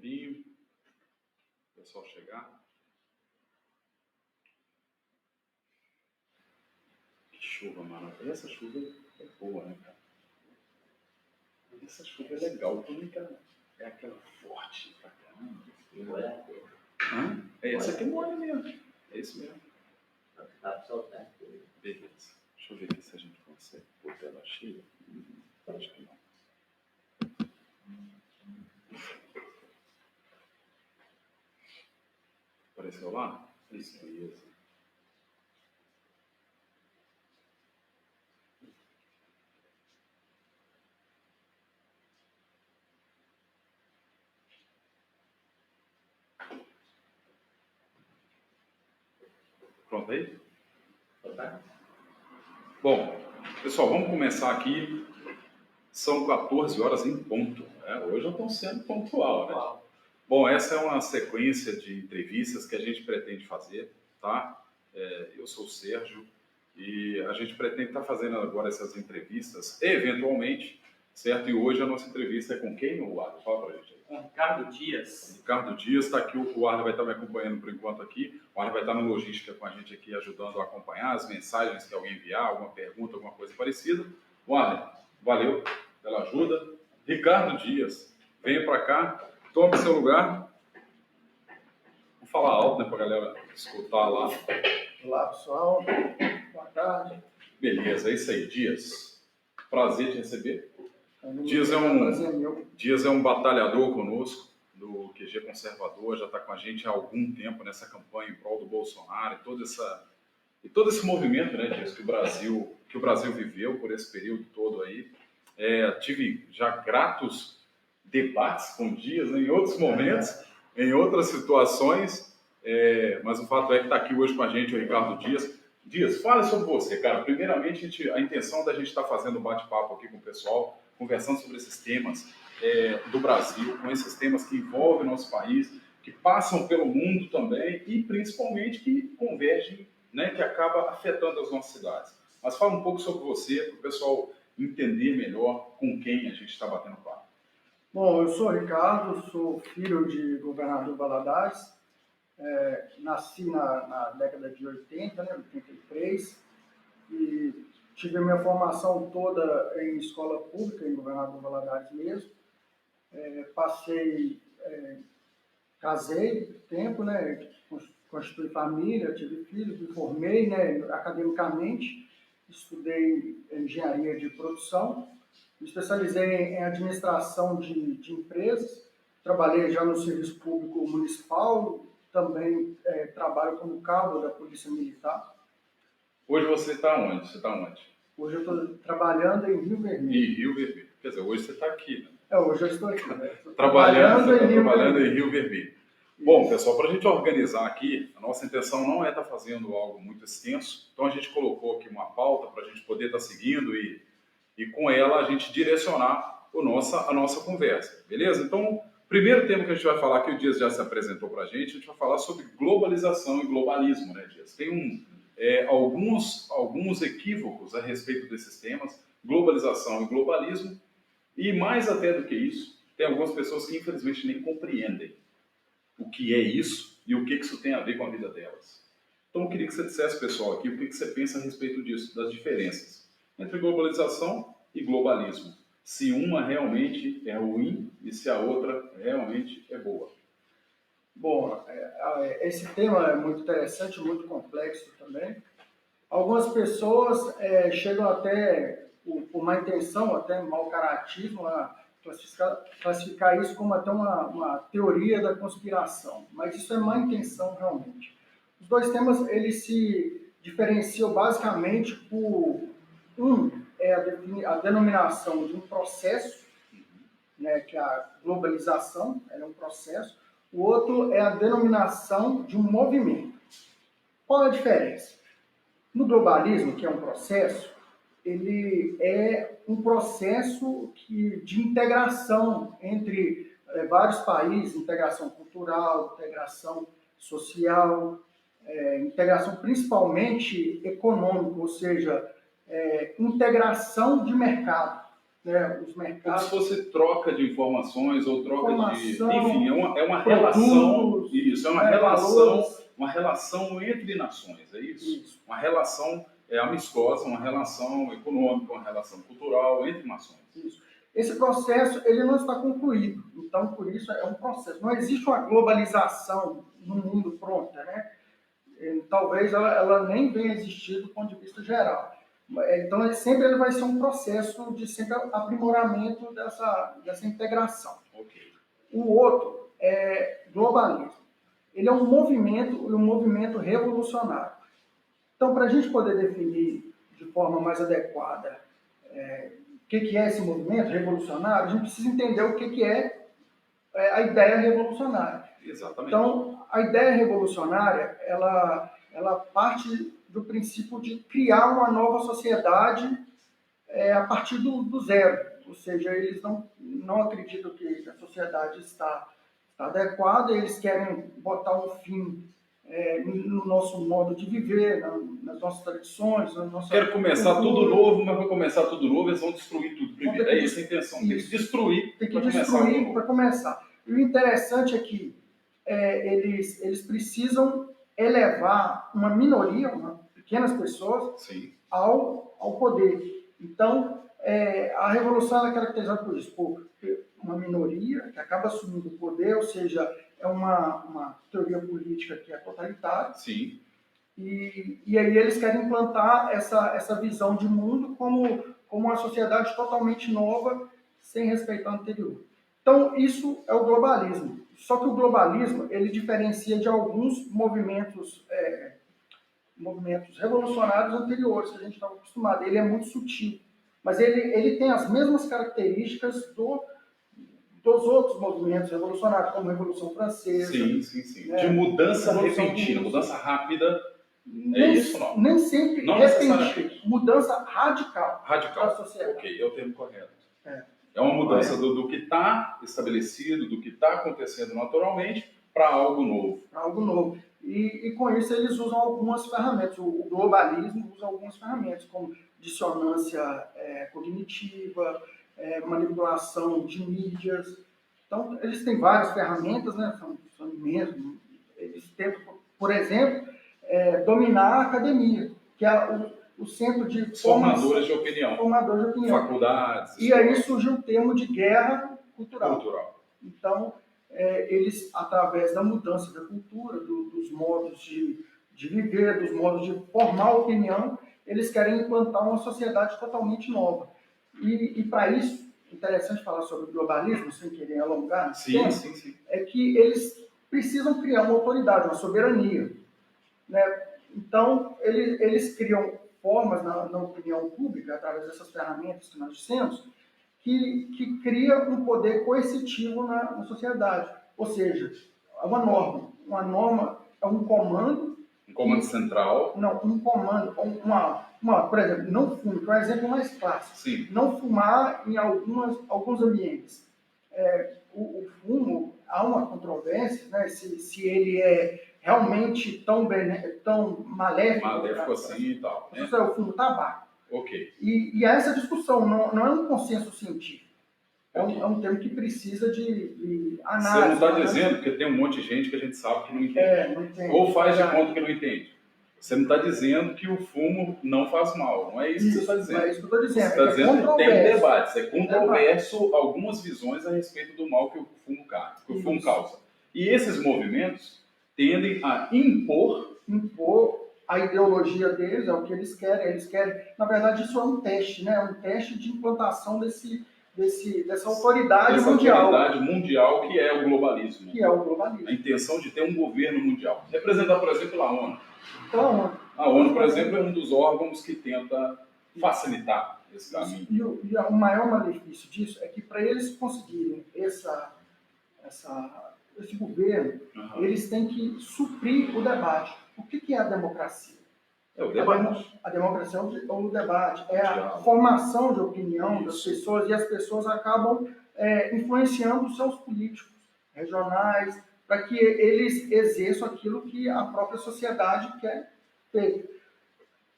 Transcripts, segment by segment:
tempinho, o pessoal chegar. Que chuva, mano. Essa chuva é boa, né, cara? Essa chuva é legal, é aquela forte pra caramba. É essa aqui molha mesmo. É isso mesmo. Beleza. Deixa eu ver aqui se a gente consegue pôr ela cheia. Acho que não. Apareceu lá? Isso, beleza. Pronto aí? Bom, pessoal, vamos começar aqui. São 14 horas em ponto. Né? Hoje eu estou sendo pontual, né? Bom, essa é uma sequência de entrevistas que a gente pretende fazer, tá? Eu sou o Sérgio e a gente pretende estar fazendo agora essas entrevistas, eventualmente, certo? E hoje a nossa entrevista é com quem, o Arthur? Fala pra gente aí. Com Ricardo Dias. Ricardo Dias está aqui, o Arthur vai estar me acompanhando por enquanto aqui. O Arthur vai estar no logística com a gente aqui, ajudando a acompanhar as mensagens que alguém enviar, alguma pergunta, alguma coisa parecida. O Arthur, valeu pela ajuda. Ricardo Dias, venha para cá. Tome seu lugar. Vou falar alto, né, para a galera escutar lá. Olá, pessoal. Boa tarde. Beleza, é isso aí, Dias. Prazer te receber. Dias é um batalhador conosco, do QG Conservador, já está com a gente há algum tempo nessa campanha em prol do Bolsonaro e todo esse movimento, né, Dias, que o Brasil viveu por esse período todo aí. Tive já gratos debates com Dias, né, em outros momentos, em outras situações, mas o fato é que está aqui hoje com a gente o Ricardo Dias. Dias, fala sobre você, cara. Primeiramente, a intenção da gente estar fazendo um bate-papo aqui com o pessoal, conversando sobre esses temas do Brasil, com esses temas que envolvem o nosso país, que passam pelo mundo também e principalmente que convergem, né, que acaba afetando as nossas cidades. Mas fala um pouco sobre você, para o pessoal entender melhor com quem a gente está batendo papo. Bom, eu sou o Ricardo, sou filho de governador Valadares, nasci na década de 80, né, 83, e tive a minha formação toda em escola pública, em governador Valadares mesmo. Casei tempo, né, constituí família, tive filhos, me formei, né, academicamente, estudei engenharia de produção, me especializei em administração de empresas, trabalhei já no serviço público municipal, também trabalho como cabo da Polícia Militar. Hoje você está onde? Hoje eu estou trabalhando em Rio Vermelho. Em Rio Vermelho. Quer dizer, hoje você está aqui, né? Hoje eu estou aqui, né? Trabalhando em Rio Vermelho. Bom, pessoal, para a gente organizar aqui, a nossa intenção não é estar fazendo algo muito extenso, então a gente colocou aqui uma pauta para a gente poder estar seguindo e com ela a gente direcionar a nossa conversa, beleza? Então, primeiro tema que a gente vai falar, que o Dias já se apresentou para a gente vai falar sobre globalização e globalismo, né, Dias? Tem alguns equívocos a respeito desses temas, globalização e globalismo, e mais até do que isso, tem algumas pessoas que infelizmente nem compreendem o que é isso e o que isso tem a ver com a vida delas. Então eu queria que você dissesse, pessoal, aqui o que você pensa a respeito disso, das diferenças entre globalização e globalismo. Se uma realmente é ruim e se a outra realmente é boa. Bom, esse tema é muito interessante, muito complexo também. Algumas pessoas chegam até, por má intenção, até mau caratismo, a classificar isso como até uma teoria da conspiração. Mas isso é má intenção realmente. Os dois temas eles se diferenciam basicamente por a denominação de um processo, né, que é a globalização, é um processo. O outro é a denominação de um movimento. Qual é a diferença? No globalismo, que é um processo, ele é um processo de integração entre vários países, integração cultural, integração social, integração principalmente econômica, ou seja, integração de mercado. né, os Como mercados. se fosse troca de informações ou troca de... Enfim, é uma relação... produtos, Isso, é uma né, relação, valores. uma relação entre nações, é isso? Isso. Uma relação amistosa, uma relação econômica, uma relação cultural entre nações. Isso. Esse processo ele não está concluído, então por isso é um processo. Não existe uma globalização no mundo pronta, né? Talvez ela nem venha existir do ponto de vista geral. Então ele vai ser um processo de sempre aprimoramento dessa integração. Ok. O outro é globalismo. Ele é um movimento revolucionário. Então, para a gente poder definir de forma mais adequada o que é esse movimento revolucionário, a gente precisa entender o que é a ideia revolucionária. Exatamente. Então, a ideia revolucionária, ela parte do princípio de criar uma nova sociedade a partir do zero. Ou seja, eles não acreditam que a sociedade está adequada, eles querem botar um fim no nosso modo de viver, nas nossas tradições, na nossa Quero começar cultura. tudo novo, mas para começar tudo novo eles vão destruir tudo primeiro. É essa a intenção. Tem que destruir para começar. E o interessante é que eles precisam elevar uma minoria, pequenas pessoas, Sim. ao poder. Então, a revolução é caracterizada por isso, por uma minoria que acaba assumindo o poder, ou seja, é uma teoria política que é totalitária. Sim. E aí eles querem implantar essa visão de mundo como uma sociedade totalmente nova, sem respeitar o anterior. Então, isso é o globalismo. Só que o globalismo, ele diferencia de alguns movimentos revolucionários anteriores que a gente estava acostumado. Ele é muito sutil, mas ele tem as mesmas características dos outros movimentos revolucionários, como a Revolução Francesa. Sim. De mudança repentina, mudança rápida. É isso, não? Nem sempre não repentina. Mudança radical. Radical. Da sociedade. Ok, é o termo correto. É uma mudança do que está estabelecido, do que está acontecendo naturalmente, para algo novo. Para algo novo. E com isso eles usam algumas ferramentas. O globalismo usa algumas ferramentas, como dissonância cognitiva, manipulação de mídias. Então, eles têm várias ferramentas, né? São imensos. Eles tentam, por exemplo, dominar a academia, que é o centro de formadores de opinião. Faculdades. E aí surgiu o termo de guerra cultural. Então, eles, através da mudança da cultura, dos modos de viver, dos modos de formar opinião, eles querem implantar uma sociedade totalmente nova. E para isso, interessante falar sobre o globalismo, sem querer alongar, sim. É que eles precisam criar uma autoridade, uma soberania. Né? Então, eles criam formas na opinião pública, através dessas ferramentas que nós dissemos, que cria um poder coercitivo na sociedade. Ou seja, é uma norma. Uma norma é um comando. Um comando central. Não, um comando. Por exemplo, não fume, que é um exemplo mais clássico. Sim. Não fumar em alguns ambientes. O fumo, há uma controvérsia, né, se ele é realmente tão maléfico. Maléfico assim e tal. Né? O fumo tabaco. Ok. E há essa discussão, não é um consenso científico. É um termo que precisa de análise. Você não está dizendo, porque tem um monte de gente que a gente sabe que não entende. Não entende. Ou faz de conta que não entende. Você não está dizendo que o fumo não faz mal. Não é isso que você está dizendo. Não é isso que eu estou dizendo. Você está dizendo que tem debates. É controverso algumas visões a respeito do mal que o fumo causa. E esses movimentos tendem a impor a ideologia deles, é o que eles querem. Na verdade, isso é um teste, né? É um teste de implantação dessa autoridade mundial. Autoridade mundial que é o globalismo. A intenção de ter um governo mundial. Representado, por exemplo, pela ONU. Então, a ONU, por exemplo, é um dos órgãos que tenta facilitar esse caminho. E o maior malefício disso é que, para eles conseguirem esse governo, eles têm que suprir o debate. O que é a democracia? É o debate. A democracia é o debate, é a formação de opinião das pessoas, e as pessoas acabam influenciando os seus políticos regionais, para que eles exerçam aquilo que a própria sociedade quer ter.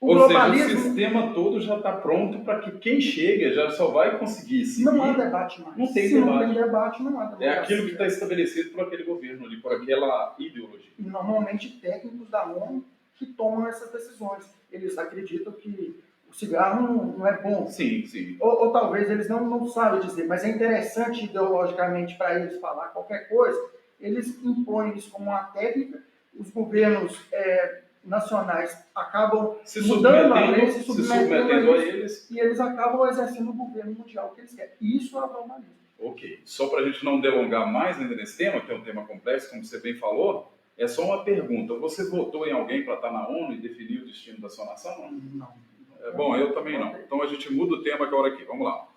O Ou seja, o globalismo sistema todo já está pronto para que quem chega já só vai conseguir seguir. não há debate mais. Não tem Se debate. não tem debate, não há É democracia. aquilo que está estabelecido por aquele governo ali, por aquela ideologia. E normalmente técnicos da ONU que tomam essas decisões. Eles acreditam que o cigarro não é bom. Sim, sim. Ou talvez eles não sabem dizer, mas é interessante ideologicamente para eles falar qualquer coisa. Eles impõem isso como uma técnica, os governos nacionais acabam mudando a lei, se submetendo a eles, e eles acabam exercendo o governo mundial que eles querem. Isso é o globalismo. Ok. Só para a gente não delongar mais ainda nesse tema, que é um tema complexo, como você bem falou, é só uma pergunta. Você votou em alguém para estar na ONU e definir o destino da sua nação? Não. Bom, eu também não. Então a gente muda o tema agora aqui. Vamos lá.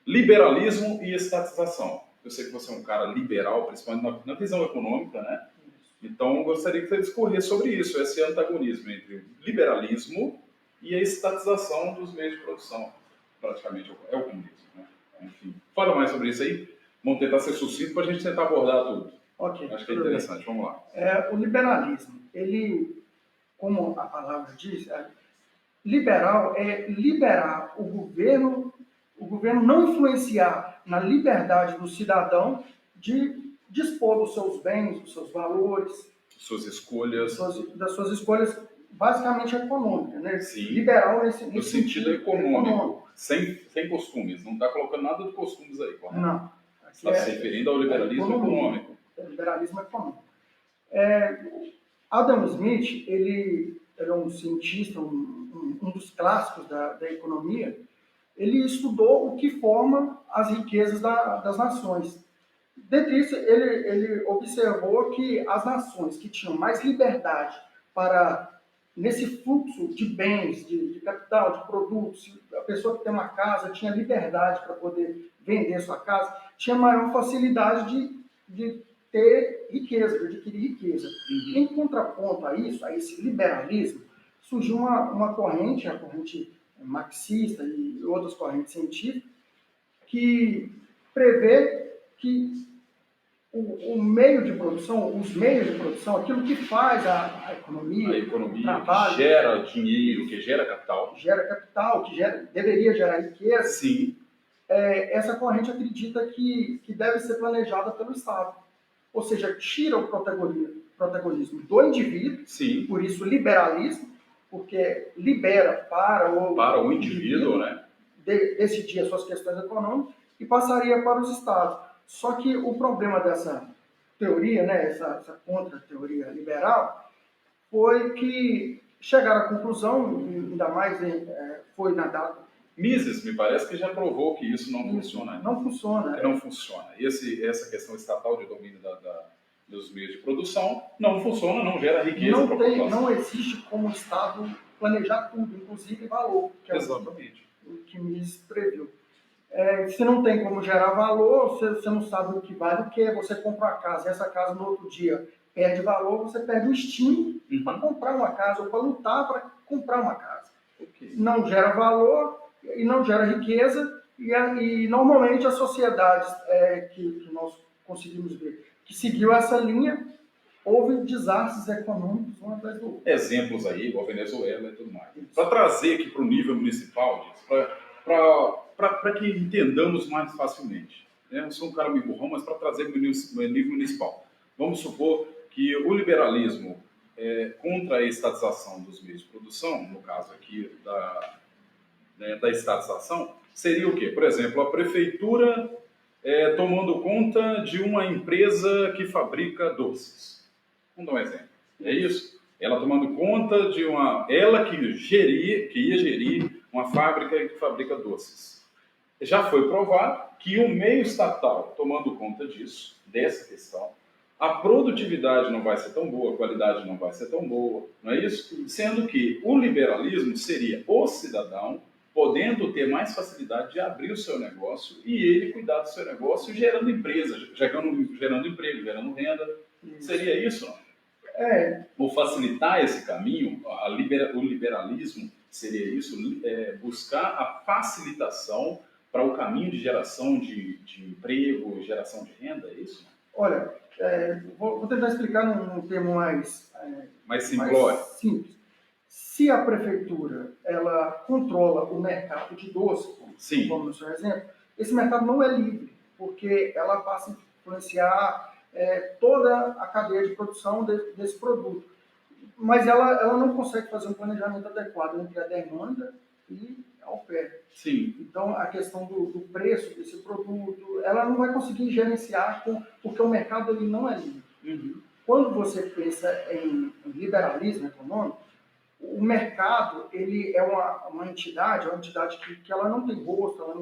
Liberalismo e estatização. Eu sei que você é um cara liberal, principalmente na visão econômica, né? Então eu gostaria que você discorresse sobre isso, esse antagonismo entre o liberalismo e a estatização dos meios de produção. Praticamente é o comunismo, né? Enfim, fala mais sobre isso aí. Vamos tentar ser sucinto para a gente tentar abordar tudo. Ok. Acho que é interessante. Vamos lá. O liberalismo, ele, como a palavra diz, liberal é liberar o governo não influenciar na liberdade do cidadão de dispor dos seus bens, dos seus valores, Suas escolhas. das suas escolhas basicamente econômicas, né? Sim. Liberal No sentido econômico. Sem costumes. Não está colocando nada de costumes aí, correto? Não. Está se referindo ao liberalismo econômico. Liberalismo econômico. Adam Smith, ele é um cientista, um dos clássicos da economia. Ele estudou o que forma as riquezas das nações. Dentre isso, ele observou que as nações que tinham mais liberdade nesse fluxo de bens, de capital, de produtos, a pessoa que tem uma casa tinha liberdade para poder vender sua casa, tinha maior facilidade de ter riqueza, de adquirir riqueza. Em contraponto a isso, a esse liberalismo, surgiu uma corrente, a corrente marxista e outras correntes científicas, que prevê que o meio de produção, os meios de produção, aquilo que faz a economia, o trabalho, que gera dinheiro, que gera capital, deveria gerar riqueza. Sim. Essa corrente acredita que deve ser planejada pelo Estado. Ou seja, tira o protagonismo do indivíduo, Sim. por isso liberalismo, porque libera para o indivíduo, né? Decidir as suas questões econômicas e passaria para os Estados. Só que o problema dessa teoria, né, essa contra-teoria liberal, foi que chegaram à conclusão, ainda mais foi na data. Mises, me parece que já provou que isso não funciona. Não funciona. Não funciona. Essa questão estatal de domínio dos meios de produção não funciona, não gera riqueza para a população. Não existe como o Estado planejar tudo, inclusive valor, que é exatamente o que Mises previu. Se não tem como gerar valor, você não sabe o que vale o que, você compra uma casa e essa casa no outro dia perde valor, você perde o estímulo para comprar uma casa ou para lutar para comprar uma casa. Okay. Não gera valor e não gera riqueza e normalmente as sociedades que nós conseguimos ver que seguiu essa linha, houve desastres econômicos um atrás do outro. Exemplos aí, igual a Venezuela e tudo mais. Para trazer aqui para o nível municipal, para que entendamos mais facilmente. Né? Eu sou um cara meio burrão, mas para trazer para o nível municipal. Vamos supor que o liberalismo contra a estatização dos meios de produção, no caso aqui da estatização, seria o quê? Por exemplo, a prefeitura tomando conta de uma empresa que fabrica doces. Vamos dar um exemplo. É isso? Ela tomando conta ela que ia gerir uma fábrica que fabrica doces. Já foi provado que o meio estatal tomando conta dessa questão, a produtividade não vai ser tão boa, a qualidade não vai ser tão boa, não é isso? Sendo que o liberalismo seria o cidadão podendo ter mais facilidade de abrir o seu negócio e ele cuidar do seu negócio gerando empresa, gerando emprego, gerando renda. Isso. Seria isso, não? Ou facilitar esse caminho, o liberalismo seria isso, buscar a facilitação para o caminho de geração de emprego, geração de renda, é isso? Olha, vou tentar explicar num termo mais simplório. Simples. Se a prefeitura ela controla o mercado de doce, Sim. como no seu exemplo, esse mercado não é livre, porque ela passa a influenciar toda a cadeia de produção desse produto. Mas ela não consegue fazer um planejamento adequado entre a demanda e a oferta. Sim. Então, a questão do preço desse produto, ela não vai conseguir gerenciar, porque o mercado ele não é livre. Uhum. Quando você pensa em liberalismo econômico, o mercado ele é uma entidade que ela não tem rosto, ela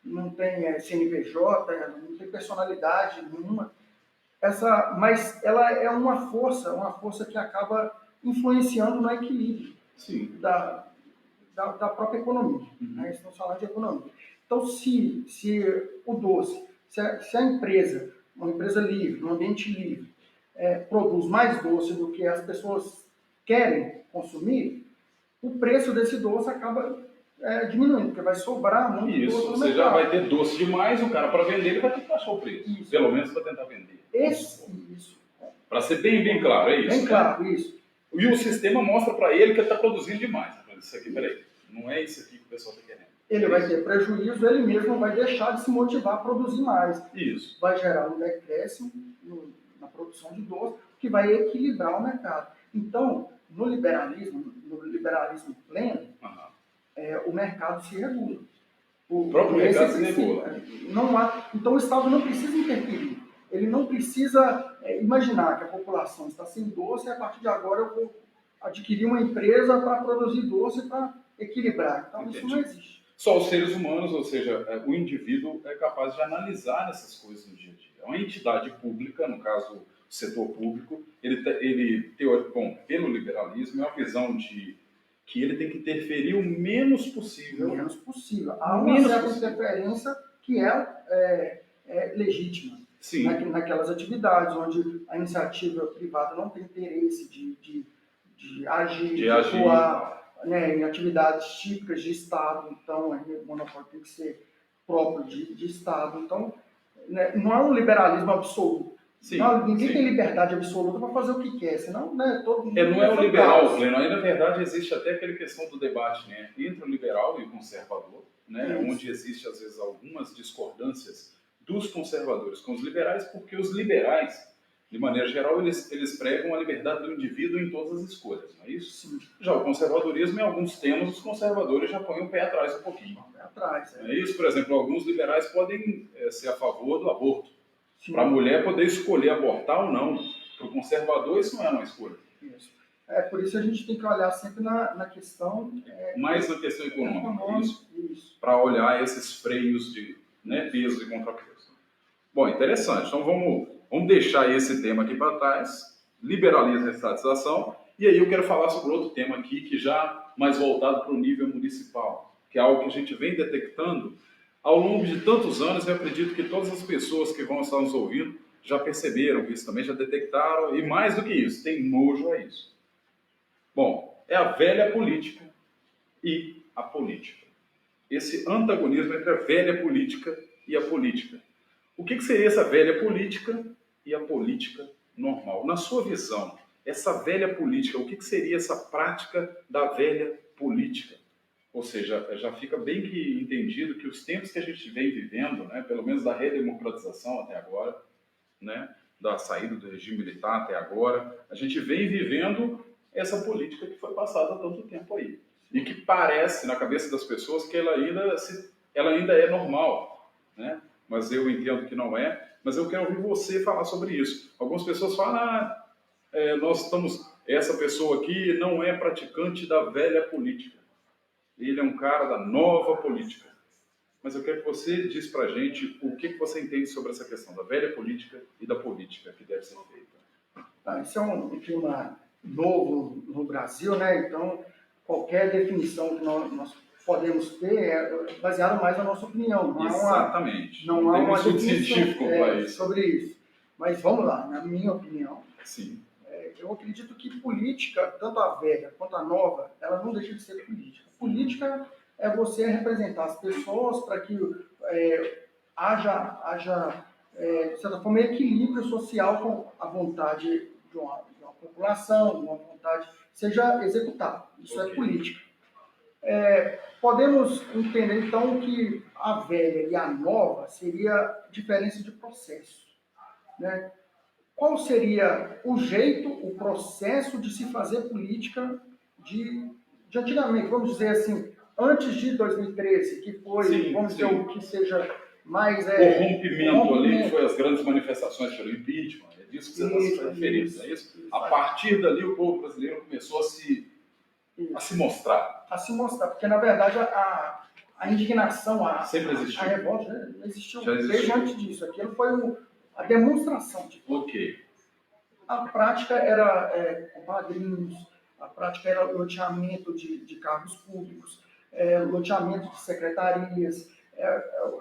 não tem CNPJ, ela não tem personalidade nenhuma. Mas ela é uma força que acaba influenciando no equilíbrio da própria economia. Uhum. Né? Estamos falando de economia. Então, se o doce, se a empresa, uma empresa livre, um ambiente livre, produz mais doce do que as pessoas querem consumir, o preço desse doce acaba diminuindo, porque vai sobrar muito doce no mercado. Você já vai ter doce demais, o cara para vender ele vai ter que baixar o preço. Isso. Pelo menos para tentar vender. Isso. Para ser bem claro, é isso. Bem claro, isso. E o sistema mostra para ele que ele está produzindo demais. Isso aqui, peraí, não é isso aqui que o pessoal está querendo. Ele vai ter prejuízo, ele mesmo vai deixar de se motivar a produzir mais. Isso. Vai gerar um decréscimo na produção de doce, que vai equilibrar o mercado. Então, no liberalismo pleno, o mercado se regula. O próprio mercado se regula. Então, o Estado não precisa interferir. Ele não precisa imaginar que a população está sem doce e a partir de agora eu vou adquirir uma empresa para produzir doce para equilibrar. Então, Entendi. Isso não existe. Só os seres humanos, ou seja, o indivíduo é capaz de analisar essas coisas no dia a dia. É uma entidade pública, no caso, o setor público, pelo liberalismo, é uma visão de que ele tem que interferir o menos possível. Há uma certa interferência que é legítima. Sim. Naquelas atividades onde a iniciativa privada não tem interesse de agir, de atuar, né, em atividades típicas de Estado, então o monopólio tem que ser próprio de Estado. Então, né, não é um liberalismo absoluto. Ninguém tem liberdade absoluta para fazer o que quer, senão todo mundo... Não é o liberal pleno. Aí, na verdade, existe até aquela questão do debate, né, entre o liberal e o conservador, né, onde existe, às vezes, algumas discordâncias dos conservadores com os liberais, porque os liberais, de maneira geral, eles pregam a liberdade do indivíduo em todas as escolhas, não é isso? Sim. Já o conservadorismo, em alguns temas, os conservadores já põem o pé atrás um pouquinho. Não é isso? Por exemplo, alguns liberais podem ser a favor do aborto. Para a mulher poder escolher abortar ou não. Para o conservador, isso não é uma escolha. Isso. Por isso a gente tem que olhar sempre na questão... Mais na questão econômica, isso. Para olhar esses freios de peso e contrapeso. Bom, interessante. Então vamos deixar esse tema aqui para trás, liberalismo e estatização, e aí eu quero falar sobre outro tema aqui, que já mais voltado para o nível municipal, que é algo que a gente vem detectando ao longo de tantos anos. Eu acredito que todas as pessoas que vão estar nos ouvindo já perceberam isso também, já detectaram, e mais do que isso, tem nojo a isso. Bom, é a velha política e a política. Esse antagonismo entre a velha política e a política. O que seria essa velha política e a política normal? Na sua visão, essa velha política, o que seria essa prática da velha política? Ou seja, já fica bem que entendido que os tempos que a gente vem vivendo, né, pelo menos da redemocratização até agora, né, da saída do regime militar até agora, a gente vem vivendo essa política que foi passada há tanto tempo aí. E que parece, na cabeça das pessoas, que ela ainda é normal, né? Mas eu entendo que não é, mas eu quero ouvir você falar sobre isso. Algumas pessoas falam, essa pessoa aqui não é praticante da velha política. Ele é um cara da nova política. Mas eu quero que você diz pra gente o que você entende sobre essa questão da velha política e da política que deve ser feita. Isso é um tema novo no Brasil, né? Então, qualquer definição que nós podemos ter é baseada mais na nossa opinião. Exatamente. Não há uma estudo científico sobre isso. Mas vamos lá, na minha opinião. Sim. Eu acredito que política, tanto a velha quanto a nova, ela não deixa de ser política. Política é você representar as pessoas para que haja de certa forma, equilíbrio social com a vontade de uma população, uma vontade, seja executada. Isso Ok. é política. Podemos entender, então, que a velha e a nova seria diferença de processo, né? Qual seria o jeito, o processo de se fazer política de antigamente, vamos dizer assim, antes de 2013, que foi, Sim, vamos dizer, sim. o que seja mais... O rompimento ali, que foi as grandes manifestações pelo impeachment, é disso que você está se referindo, não é isso? A partir dali, o povo brasileiro começou a se mostrar. A se mostrar, porque, na verdade, a indignação, Sempre existiu. a revolta já existiu Já existiu. desde antes disso. Aquilo foi a demonstração de... Ok. A prática era com padrinhos, a prática era loteamento de cargos públicos, loteamento de secretarias,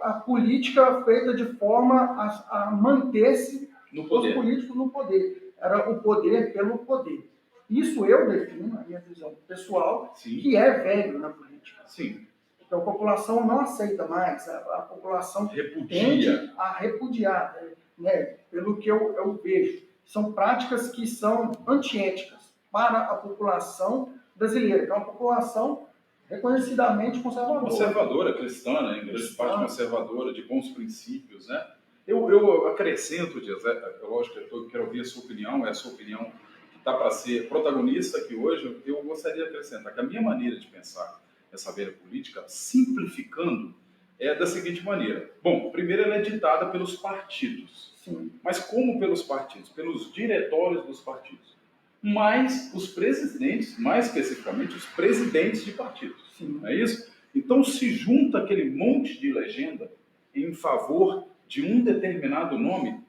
a política feita de forma a manter-se No os poder. políticos no poder. Era o poder pelo poder. Isso eu defino, na minha visão pessoal, Sim. que é velho na política. Sim. Então a população não aceita mais, a população Repudia. tende a repudiar, né? Pelo que eu vejo. São práticas que são antiéticas para a população brasileira, que é uma população reconhecidamente conservadora. Conservadora, cristã, né? Em grande parte conservadora, de bons princípios, né? Eu acrescento, Dias, lógico, eu quero ouvir a sua opinião, é a sua opinião que está para ser protagonista aqui hoje. Eu gostaria de acrescentar que a minha maneira de pensar essa velha política, simplificando, é da seguinte maneira. Bom, primeiro ela é ditada pelos partidos. Sim. Mas como pelos partidos? Pelos diretórios dos partidos. Mas os presidentes, mais especificamente, os presidentes de partidos. Sim. Não é isso? Então se junta aquele monte de legenda em favor de um determinado nome,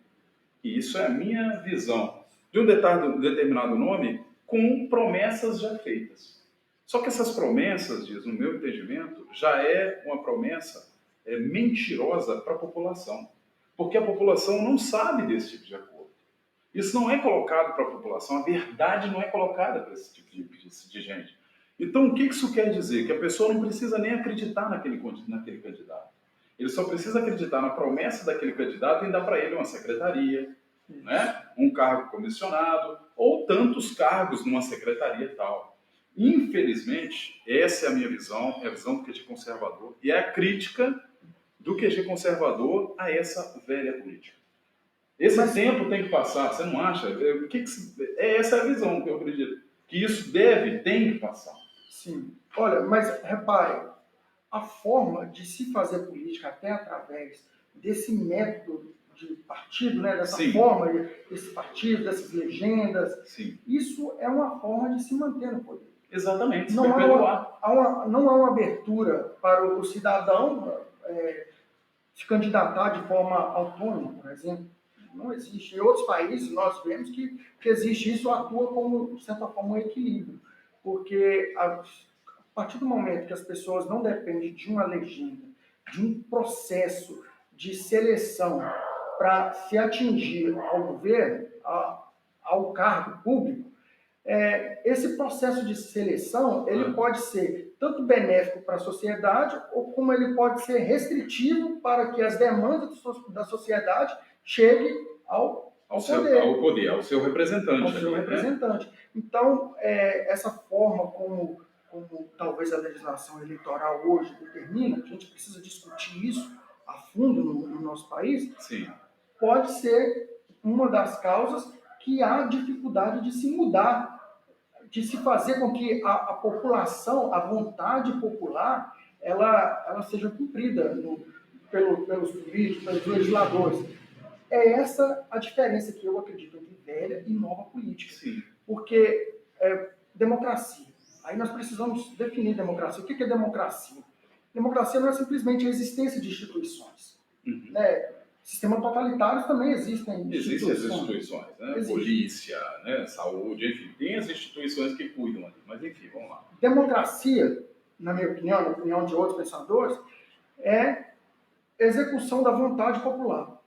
e isso é a minha visão, de um determinado nome com promessas já feitas. Só que essas promessas, diz, no meu entendimento, já é uma promessa mentirosa para a população. Porque a população não sabe desse tipo de acordo. Isso não é colocado para a população, a verdade não é colocada para esse tipo de gente. Então, o que isso quer dizer? Que a pessoa não precisa nem acreditar naquele candidato. Ele só precisa acreditar na promessa daquele candidato e dar para ele uma secretaria, né? Um cargo comissionado, ou tantos cargos numa secretaria e tal. Infelizmente, essa é a minha visão, é a visão do QG conservador, e é a crítica do QG conservador a essa velha política. Esse tempo tem que passar, você não acha? Essa é a visão que eu acredito. Que isso tem que passar. Sim. Olha, mas repare, a forma de se fazer política até através desse método de partido, né, dessa Sim. forma, desse partido, dessas legendas, Sim. isso é uma forma de se manter no poder. Exatamente, não há uma abertura para o cidadão se candidatar de forma autônoma, por exemplo. Não existe. Em outros países, nós vemos que existe isso, atua como, de certa forma, um equilíbrio. Porque a partir do momento que as pessoas não dependem de uma legenda, de um processo de seleção para se atingir ao governo, ao cargo público, esse processo de seleção ele pode ser tanto benéfico para a sociedade, ou como ele pode ser restritivo para que as demandas da sociedade cheguem ao poder. Ao seu representante. Ao seu representante. Né? Então, essa forma como talvez a legislação eleitoral hoje determina, a gente precisa discutir isso a fundo no nosso país, Sim. Pode ser uma das causas que há dificuldade de se mudar, de se fazer com que a população, a vontade popular, ela seja cumprida pelos políticos, pelos legisladores. É essa a diferença que eu acredito entre velha e nova política. Sim. Porque democracia. Aí nós precisamos definir democracia. O que é democracia? Democracia não é simplesmente a existência de instituições. Uhum. Né? Sistemas totalitários também existem instituições. Existem as instituições, né? Polícia, né? Saúde, enfim, tem as instituições que cuidam ali, mas enfim, vamos lá. Democracia, na minha opinião, na opinião de outros pensadores, é execução da vontade popular.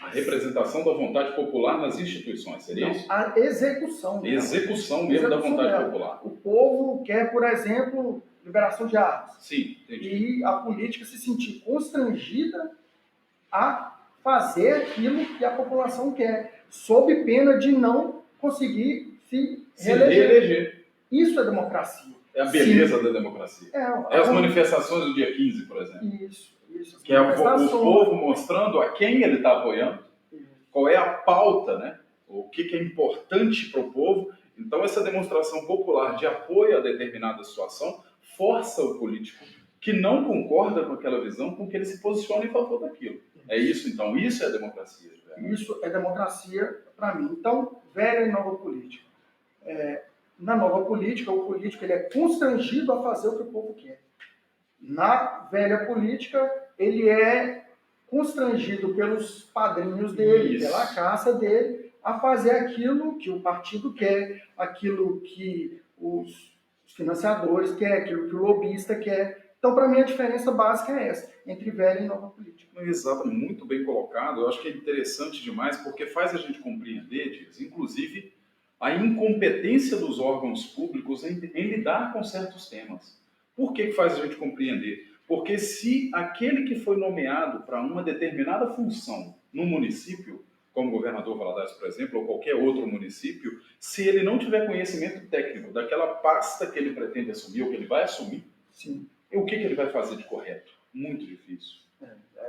A representação da vontade popular nas instituições, seria isso? A execução. Execução mesmo da vontade dela. Popular. O povo quer, por exemplo, liberação de armas. Sim, entendi. E a política se sentir constrangida a fazer aquilo que a população quer, sob pena de não conseguir se reeleger. reeleger. Isso é democracia. É a beleza da democracia. É as manifestações do dia 15, por exemplo. Isso. Que é o povo mostrando a quem ele está apoiando, qual é a pauta, né? O que é importante para o povo. Então, essa demonstração popular de apoio a determinada situação força o político que não concorda com aquela visão com que ele se posicione em favor daquilo. É isso, então. Isso é democracia. Isso é democracia para mim. Então, velha e nova política. Na nova política, o político ele é constrangido a fazer o que o povo quer. Na velha política, ele é constrangido pelos padrinhos dele, pela caça dele, a fazer aquilo que o partido quer, aquilo que os financiadores querem, aquilo que o lobista quer. Então, para mim, a diferença básica é essa, entre velha e nova política. Exato, muito bem colocado. Eu acho que é interessante demais, porque faz a gente compreender, Dias, inclusive, a incompetência dos órgãos públicos em lidar com certos temas. Por que faz a gente compreender? Porque se aquele que foi nomeado para uma determinada função no município, como o governador Valadares, por exemplo, ou qualquer outro município, se ele não tiver conhecimento técnico daquela pasta que ele pretende assumir, ou que ele vai assumir, sim, o que ele vai fazer de correto? Muito difícil.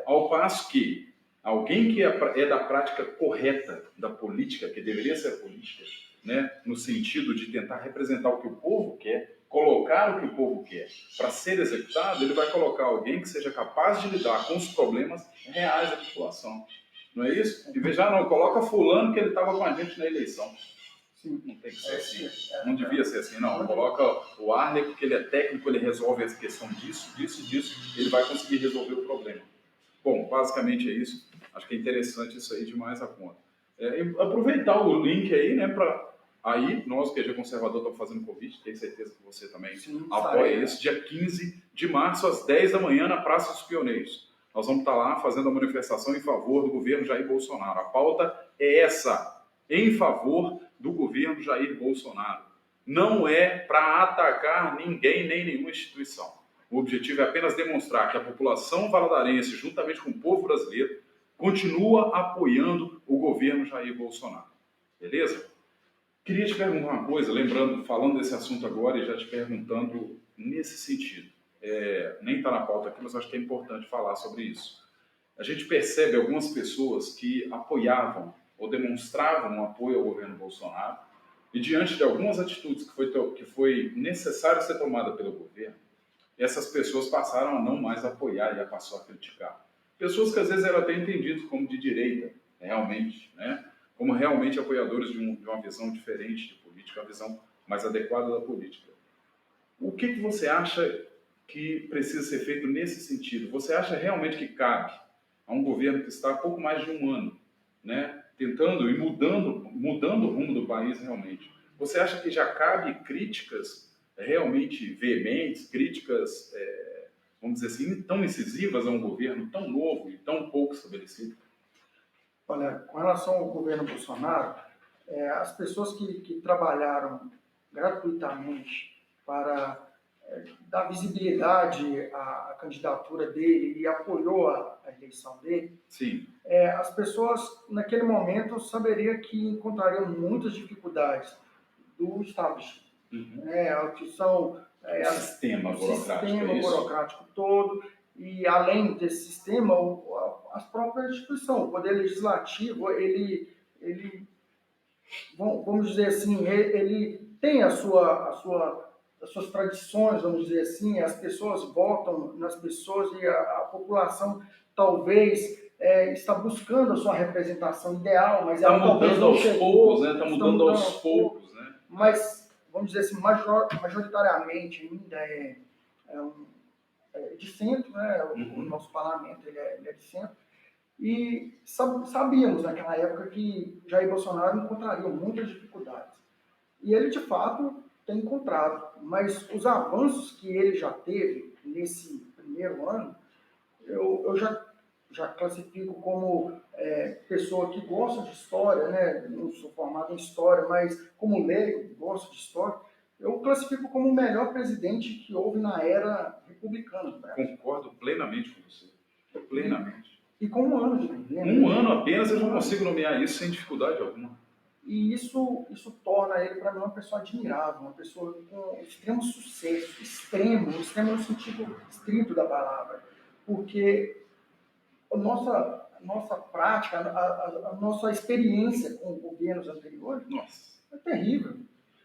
Ao passo que alguém que é da prática correta da política, que deveria ser a política, né, no sentido de tentar representar o que o povo quer, colocar o que o povo quer para ser executado, ele vai colocar alguém que seja capaz de lidar com os problemas reais da população. Não é isso? E veja, não, coloca fulano que ele estava com a gente na eleição. Sim, não tem que ser assim. Não devia ser assim, não. Coloca o Arley, porque ele é técnico, ele resolve essa questão disso, ele vai conseguir resolver o problema. Bom, basicamente é isso. Acho que é interessante isso aí demais a conta. Aproveitar o link aí, né, para... Aí, nós, que é conservador, estamos fazendo convite, tenho certeza que você também apoia isso, dia 15 de março, às 10 da manhã, na Praça dos Pioneiros. Nós vamos estar lá fazendo a manifestação em favor do governo Jair Bolsonaro. A pauta é essa, em favor do governo Jair Bolsonaro. Não é para atacar ninguém nem nenhuma instituição. O objetivo é apenas demonstrar que a população valadarense, juntamente com o povo brasileiro, continua apoiando o governo Jair Bolsonaro. Beleza? Queria te perguntar uma coisa, falando desse assunto agora e já te perguntando nesse sentido. Nem está na pauta aqui, mas acho que é importante falar sobre isso. A gente percebe algumas pessoas que apoiavam ou demonstravam um apoio ao governo Bolsonaro e diante de algumas atitudes que foi necessário ser tomada pelo governo, essas pessoas passaram a não mais apoiar e a passar a criticar. Pessoas que às vezes eram até entendidas como de direita, realmente, né? Como realmente apoiadores de uma visão diferente de política, uma visão mais adequada da política. O que você acha que precisa ser feito nesse sentido? Você acha realmente que cabe a um governo que está há pouco mais de um ano, né, tentando e mudando o rumo do país realmente? Você acha que já cabe críticas realmente veementes, críticas, vamos dizer assim, tão incisivas a um governo tão novo e tão pouco estabelecido? Olha, com relação ao governo Bolsonaro, as pessoas que trabalharam gratuitamente para dar visibilidade à candidatura dele e apoiou a eleição dele, sim, as pessoas naquele momento saberiam que encontrariam muitas dificuldades do establishment, que são o sistema burocrático todo. E além desse sistema, as próprias instituições, o Poder Legislativo, ele vamos dizer assim, ele tem as suas tradições, vamos dizer assim, as pessoas votam nas pessoas e a população talvez está buscando a sua representação ideal, mas ela talvez não chegou. Está mudando aos poucos, né? Mas, vamos dizer assim, majoritariamente ainda é de centro, né? O nosso parlamento ele é de centro. E sabíamos naquela época que Jair Bolsonaro encontraria muitas dificuldades. E ele, de fato, tem encontrado. Mas os avanços que ele já teve nesse primeiro ano, eu já classifico como pessoa que gosta de história, né? Não sou formado em história, mas como leigo, gosto de história. Eu classifico como o melhor presidente que houve na era republicana. Concordo plenamente com você. Plenamente. E com um ano de governo. Um ano apenas eu já consigo nomear isso sem dificuldade alguma. E isso torna ele, para mim, uma pessoa admirável, uma pessoa com extremo sucesso, extremo no sentido estrito da palavra, porque a nossa prática, a nossa experiência com governos anteriores Nossa. é terrível.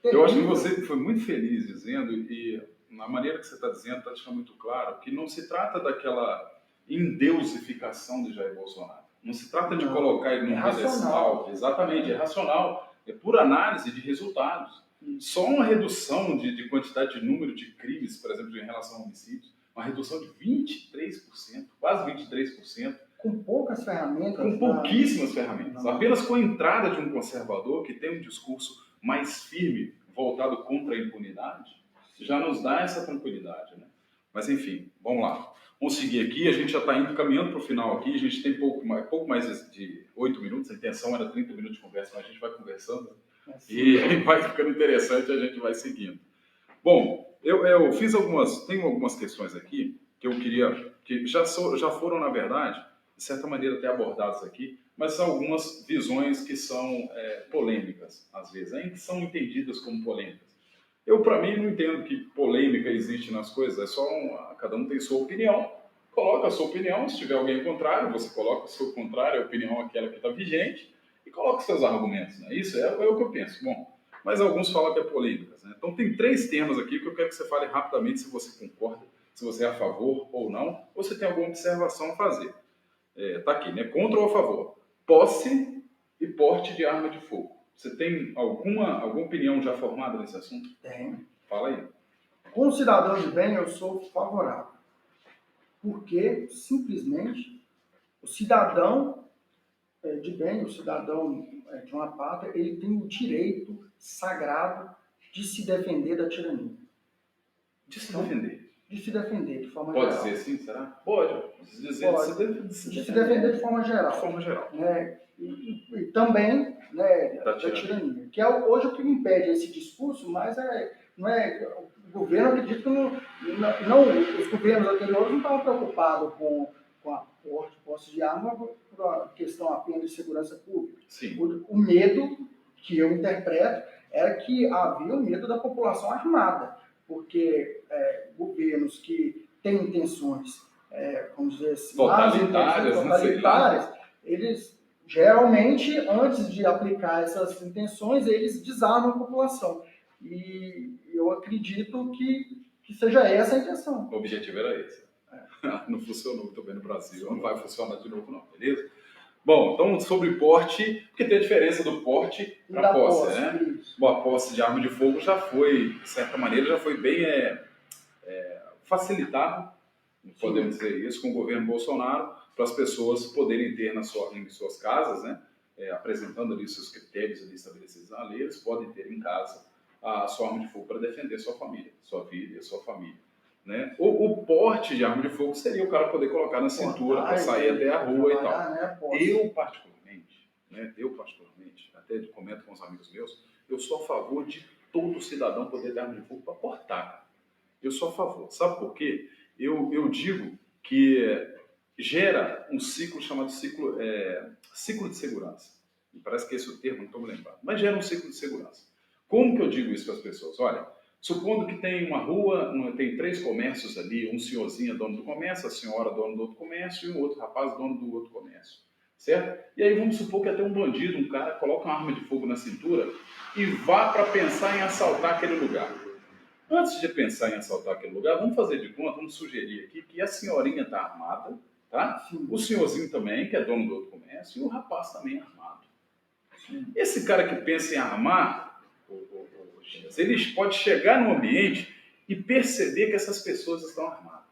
Eu acho que você foi muito feliz dizendo, e na maneira que você está dizendo, está deixando muito claro, que não se trata daquela endeusificação de Jair Bolsonaro. Não se trata de colocar ele num pedestal. Exatamente, é racional. É por análise de resultados. Só uma redução de quantidade de número de crimes, por exemplo, em relação a homicídios, uma redução de 23%, quase 23%. Com poucas ferramentas. Com pouquíssimas ferramentas. Apenas com a entrada de um conservador que tem um discurso mais firme, voltado contra a impunidade, já nos dá essa tranquilidade, né? Mas enfim, vamos lá. Vamos seguir aqui, a gente já está caminhando para o final aqui, a gente tem pouco mais de 8 minutos, a intenção era 30 minutos de conversa, mas a gente vai conversando e vai ficando interessante, a gente vai seguindo. Bom, eu tenho algumas questões aqui que eu queria, que já foram, na verdade, de certa maneira até abordadas aqui, mas são algumas visões que são polêmicas, às vezes, que são entendidas como polêmicas. Eu, para mim, não entendo que polêmica existe nas coisas, é só cada um tem sua opinião, coloca a sua opinião, se tiver alguém contrário, você coloca o seu contrário, a opinião aquela que está vigente, e coloca os seus argumentos, né? Isso é o que eu penso. Bom, mas alguns falam que é polêmicas, né? Então tem 3 temas aqui que eu quero que você fale rapidamente se você concorda, se você é a favor ou não, ou se tem alguma observação a fazer. Tá aqui, né? Contra ou a favor? Posse e porte de arma de fogo. Você tem alguma opinião já formada nesse assunto? Tenho. Fala aí. Como cidadão de bem, eu sou favorável. Porque, simplesmente, o cidadão de bem, o cidadão de uma pátria, ele tem o direito sagrado de se defender da tirania. De se defender? De se defender, de forma Pode geral. dizer sim, será? Pode. Dizer Pode. De Se defender de forma geral. De forma geral. Né? E também, né, da tirania. Que é hoje o que impede esse discurso, mas não é o governo, acredito que não os governos anteriores não estavam preocupados com a posse de arma por uma questão apenas de segurança pública. Sim. O medo que eu interpreto era que havia o medo da população armada, porque governos que têm intenções, vamos dizer assim, totalitárias, eles geralmente, antes de aplicar essas intenções, eles desarmam a população. E eu acredito que seja essa a intenção. O objetivo era esse. Não funcionou muito bem no Brasil, não vai funcionar de novo não, beleza? Bom, então sobre porte, porque tem a diferença do porte para posse, né? Isso. Bom, a posse de arma de fogo já foi, de certa maneira, já foi bem facilitado, podemos dizer isso, com o governo Bolsonaro, para as pessoas poderem ter em suas casas, né? Apresentando ali seus critérios ali estabelecidos na lei, eles podem ter em casa a sua arma de fogo para defender sua família, sua vida e a sua família. Né? O porte de arma de fogo seria o cara poder colocar na cintura para sair até a rua e tal. Né? Eu particularmente, até comento com os amigos meus, eu sou a favor de todo cidadão poder ter arma de fogo para portar. Eu sou a favor. Sabe por quê? Eu digo que gera um ciclo chamado ciclo de segurança. Me parece que esse é o termo, não estou me lembrando. Mas gera um ciclo de segurança. Como que eu digo isso para as pessoas? Olha, supondo que tem uma rua, tem 3 comércios ali, um senhorzinho é dono do comércio, a senhora é dono do outro comércio e um outro rapaz dono do outro comércio, certo? E aí vamos supor que até um bandido, um cara, coloca uma arma de fogo na cintura e vá para pensar em assaltar aquele lugar. Antes de pensar em assaltar aquele lugar, vamos fazer de conta, vamos sugerir aqui que a senhorinha está armada, tá? O senhorzinho também, que é dono do outro comércio, e o rapaz também é armado. Esse cara que pensa em armar, ele pode chegar no ambiente e perceber que essas pessoas estão armadas.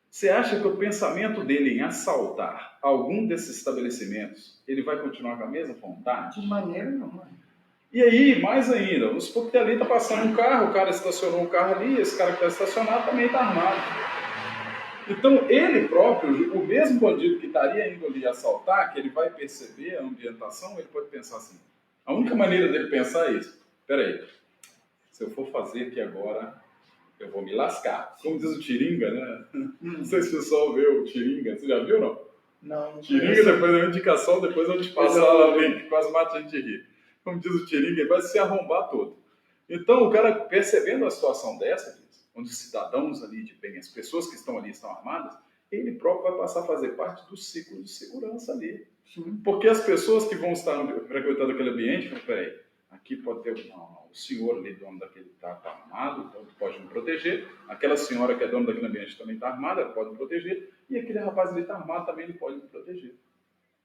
Você acha que o pensamento dele em assaltar algum desses estabelecimentos, ele vai continuar com a mesma vontade? De maneira nenhuma. E aí, mais ainda, vamos supor que ali está passando um carro, o cara estacionou um carro ali, esse cara que está estacionado também está armado. Então, ele próprio, o mesmo bandido que estaria indo ali assaltar, que ele vai perceber a ambientação, ele pode pensar assim. A única maneira dele pensar é isso. Peraí, se eu for fazer aqui agora, eu vou me lascar. Como diz o Tiringa, né? Não sei se o pessoal vê o Tiringa. Você já viu, não? Não. Tiringa, depois é uma indicação, depois eu te passo lá o link, quase mata a gente rir. Como diz o Tiringa, ele vai se arrombar todo. Então, o cara percebendo a situação dessa, onde os cidadãos ali de bem, as pessoas que estão ali estão armadas, ele próprio vai passar a fazer parte do ciclo de segurança ali. Sim. Porque as pessoas que vão estar frequentando aquele ambiente, falam, peraí, aqui pode ter o senhor ali, dono daquele está armado, então pode me proteger. Aquela senhora que é dona daquele ambiente também está armada, ela pode me proteger. E aquele rapaz ali está armado, também ele pode me proteger.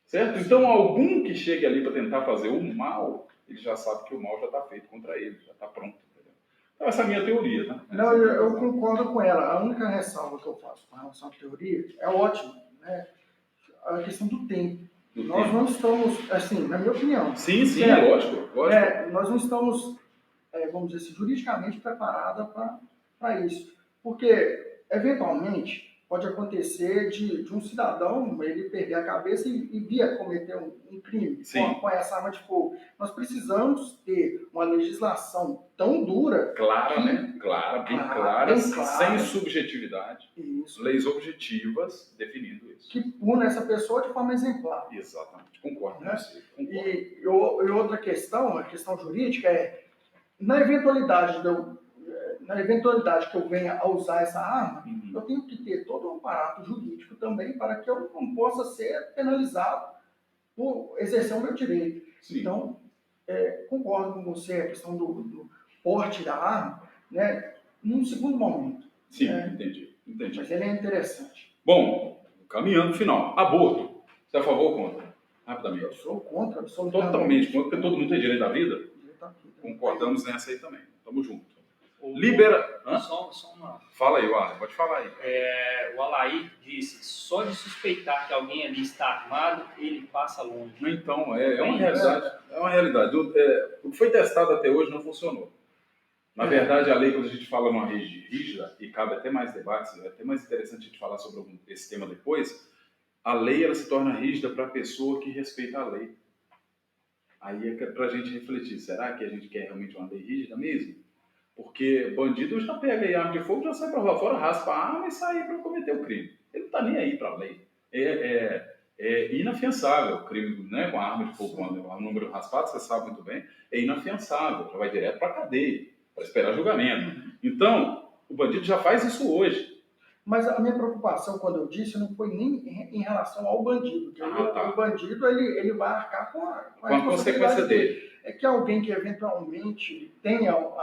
Certo? Então, algum que chegue ali para tentar fazer o mal, ele já sabe que o mal já está feito contra ele, já está pronto. Entendeu? Então, essa é a minha teoria. Tá? Não, eu concordo com ela. A única ressalva que eu faço com relação à teoria é ótimo, né? A questão do tempo. Nós não estamos, assim, na minha opinião. Sim, lógico. Nós não estamos, vamos dizer assim, juridicamente preparados para isso. Porque, eventualmente, pode acontecer de um cidadão ele perder a cabeça e vir a cometer um crime com essa arma de fogo. Nós precisamos ter uma legislação tão dura... Clara, né? Bem clara, sem subjetividade. Isso. Leis objetivas definindo isso. Que puna essa pessoa de forma exemplar. Exatamente, concordo Né? com você. Concordo. E outra questão, a questão jurídica é, na eventualidade que eu venha a usar essa arma, eu tenho que ter todo um aparato jurídico também para que eu não possa ser penalizado por exercer o meu direito. Sim. Então, concordo com você, a questão do porte da arma, né, num segundo momento. Sim, entendi. Mas ele é interessante. Bom, caminhando para o final. Aborto. Você é a favor ou contra? Rapidamente. Eu sou contra, absolutamente. Totalmente contra, porque todo mundo tem direito à vida. Concordamos nessa aí também. Tamo junto. Só uma... Fala aí, Arley, pode falar aí. O Alair disse, só de suspeitar que alguém ali está armado, ele passa longe. Então, é uma realidade. É uma realidade. O que foi testado até hoje não funcionou. Na verdade, a lei, quando a gente fala numa lei rígida, e cabe até mais debates, é até mais interessante a gente falar sobre esse tema depois, a lei ela se torna rígida para a pessoa que respeita a lei. Aí é para a gente refletir, será que a gente quer realmente uma lei rígida mesmo? Porque bandido já pega aí arma de fogo, já sai para lá fora, raspa a arma e sai para cometer o crime. Ele não está nem aí para a lei. É inafiançável o crime, né, com a arma de fogo, quando o número raspado, você sabe muito bem, é inafiançável, já vai direto para a cadeia, para esperar julgamento. Então, o bandido já faz isso hoje. Mas a minha preocupação, quando eu disse, não foi nem em relação ao bandido. O bandido, ele vai arcar com a consequência dele. É que alguém que eventualmente tenha o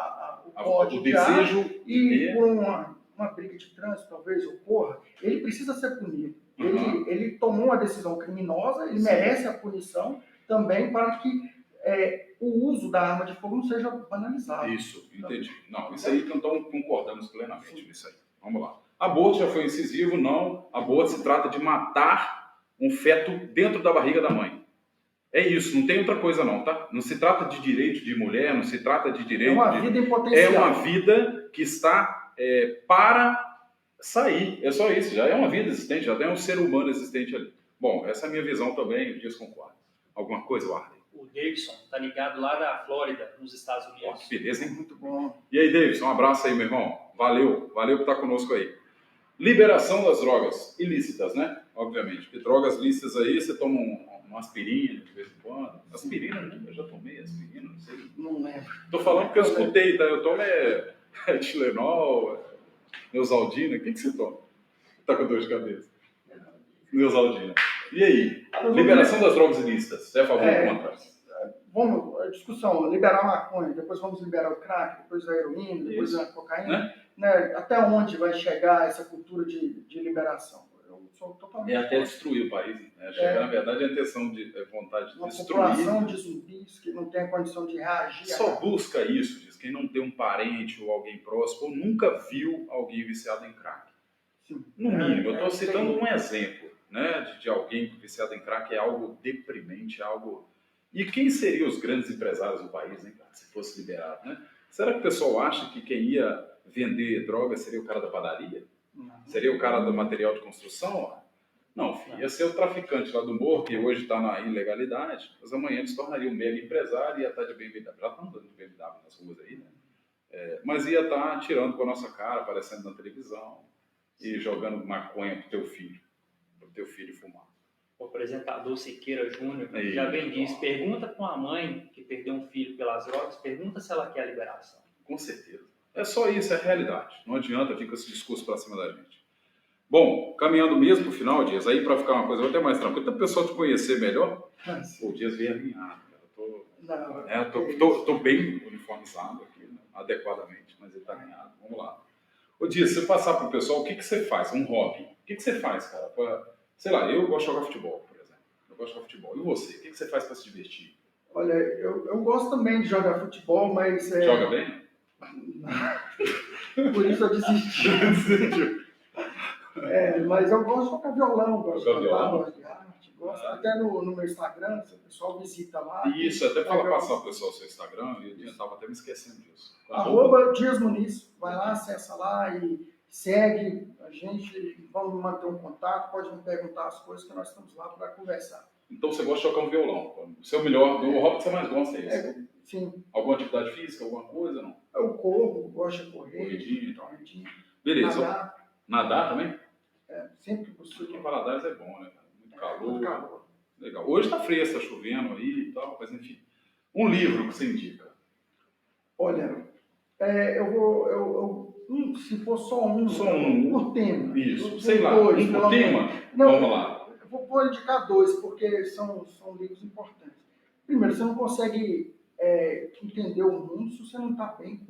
código de desejo e por uma briga de trânsito, talvez ocorra, ele precisa ser punido. Ele tomou uma decisão criminosa, ele merece a punição também para que o uso da arma de fogo não seja banalizado. Isso, entendi. Não, isso aí então concordamos plenamente nisso aí. Vamos lá. Aborto já foi incisivo, não. Aborto se trata de matar um feto dentro da barriga da mãe. É isso, não tem outra coisa não, tá? Não se trata de direito de mulher, não se trata de direito... É uma vida em potencial. É uma vida que está para sair. É só isso, já é uma vida existente, já é um ser humano existente ali. Bom, essa é a minha visão também, o Dias concorda. Alguma coisa, Arley? O Davidson está ligado lá da Flórida, nos Estados Unidos. Que beleza, hein? Muito bom. E aí, Davidson, um abraço aí, meu irmão. Valeu por estar conosco aí. Liberação das drogas ilícitas, né? Obviamente. Porque drogas lícitas aí, você toma uma aspirina de vez em quando. Aspirina, né? Eu já tomei aspirina, não sei. Não lembro. Tô falando porque eu escutei, tá? Eu tomo Tilenol, Neosaldina. O que você toma? Tá com dor de cabeça? Neosaldina. E aí? Liberação das drogas ilícitas. Você é a favor ou contra? Vamos, a discussão, liberar a maconha, depois vamos liberar o crack, depois a heroína, depois a cocaína. Né? Até onde vai chegar essa cultura de liberação? Eu sou totalmente... até destruir o país. Né? Chegar, na verdade, a intenção de vontade de uma destruir. Uma população de zumbis que não tem a condição de reagir. Só busca isso, diz quem não tem um parente ou alguém próximo ou nunca viu alguém viciado em crack. Sim. No mínimo, eu estou citando um exemplo, né, de alguém viciado em crack, é algo deprimente, algo... E quem seriam os grandes empresários do país, hein, cara, se fosse liberado, né? Será que o pessoal acha que quem ia vender droga seria o cara da padaria? Não. Seria o cara do material de construção? Não, filho, ia ser o traficante lá do morro, que hoje está na ilegalidade, mas amanhã ele se tornaria um mega empresário e ia estar de BMW. Já estão andando de BMW nas ruas aí, né? Mas ia estar tirando com a nossa cara, aparecendo na televisão e jogando maconha pro teu filho fumar. o apresentador Siqueira Júnior, Aí, já bem disse, ó. pergunta para uma mãe que perdeu um filho pelas drogas, pergunta se ela quer a liberação. Com certeza. É só isso, é a realidade. Não adianta vir com esse discurso para cima da gente. Bom, caminhando mesmo para o final, Dias, aí para ficar uma coisa até mais tranquila, para o pessoal te conhecer melhor, o Dias veio alinhado. Tô bem uniformizado aqui, né? Adequadamente, mas ele está alinhado. Vamos lá. Ô Dias, se você passar para o pessoal, o que você faz? Um hobby. O que você faz, cara? Sei lá, eu gosto de jogar futebol, por exemplo. Eu gosto de jogar futebol. E você? O que você faz para se divertir? Olha, eu gosto também de jogar futebol, mas... Joga bem? Por isso eu desisti. Mas eu gosto de tocar violão, gosto de cantar, gosto de arte. Gosto, até no meu Instagram, se o pessoal visita lá. Isso, até para passar o pessoal o seu Instagram, eu estava até me esquecendo disso. @Dias Muniz, vai lá, acessa lá e segue a gente, vamos manter um contato, pode me perguntar as coisas que nós estamos lá para conversar. Então você gosta de tocar um violão. O seu melhor, do hobby que você mais gosta é esse? Sim. Alguma atividade física, alguma coisa, não? Eu corro, gosto de correr. Corridinha e tal. Beleza. Nadar também? Sempre que Aqui possível. em Valadares é bom, né? Muito calor. Muito calor. Legal. Hoje tá fresco, tá chovendo aí e tal, mas enfim. Um livro que você indica? Olha, se for só um por tema. Isso, sei lá, dois, um por tema? Não, vamos lá. Eu vou indicar dois, porque são livros importantes. Primeiro, você não consegue entender o mundo se você não está bem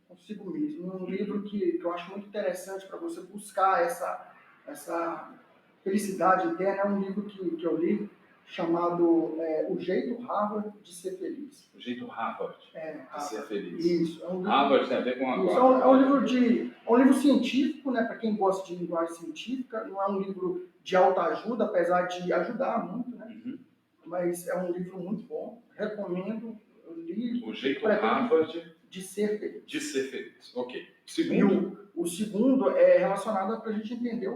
consigo mesmo. Um livro que eu acho muito interessante para você buscar essa felicidade interna é um livro que eu li chamado O Jeito Harvard de Ser Feliz. O Jeito Harvard de Ser Feliz. Isso. É um livro, Harvard tem a ver com a isso, é um livro científico, né, para quem gosta de linguagem científica. Não é um livro de autoajuda, apesar de ajudar muito, né? Uhum. Mas é um livro muito bom. Recomendo. Eu li. O Jeito Harvard de Ser Feliz. De Ser Feliz. Ok. Segundo? O segundo é relacionado para a gente entender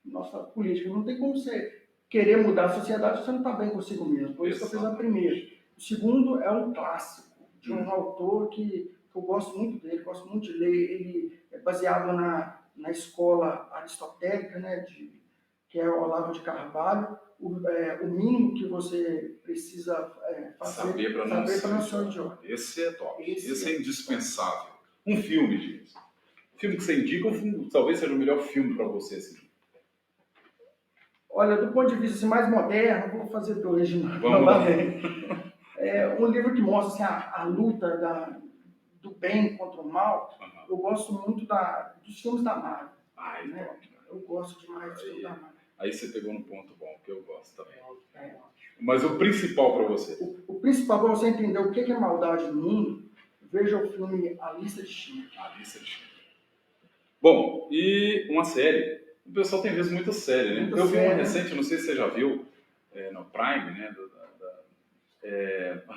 nossa política. Não tem como você querer mudar a sociedade se você não está bem consigo mesmo. Por isso que eu fiz a primeira. O segundo é um clássico de um autor que eu gosto muito dele, gosto muito de ler. Ele é baseado na escola aristotélica, né, que é o Olavo de Carvalho. O mínimo que você precisa fazer saber para não ser um idiota. Esse é top. Esse é indispensável. Um filme, diz. Um filme que você indica, talvez seja o melhor filme para você, assim. Olha, do ponto de vista assim, mais moderno, vou fazer dois novamente. Um livro que mostra assim, a luta do bem contra o mal. Uhum. Eu gosto muito dos filmes da Marvel. Né? Eu gosto demais dos filmes da Marvel. Aí você pegou num ponto bom, que eu gosto também. Mas o principal para você? O principal para você entender o que é maldade no mundo, veja o filme A Lista de Schindler. A Lista de Schindler. Bom, e uma série. O pessoal tem visto muita série, né? Eu vi uma recente, não sei se você já viu, no Prime, né?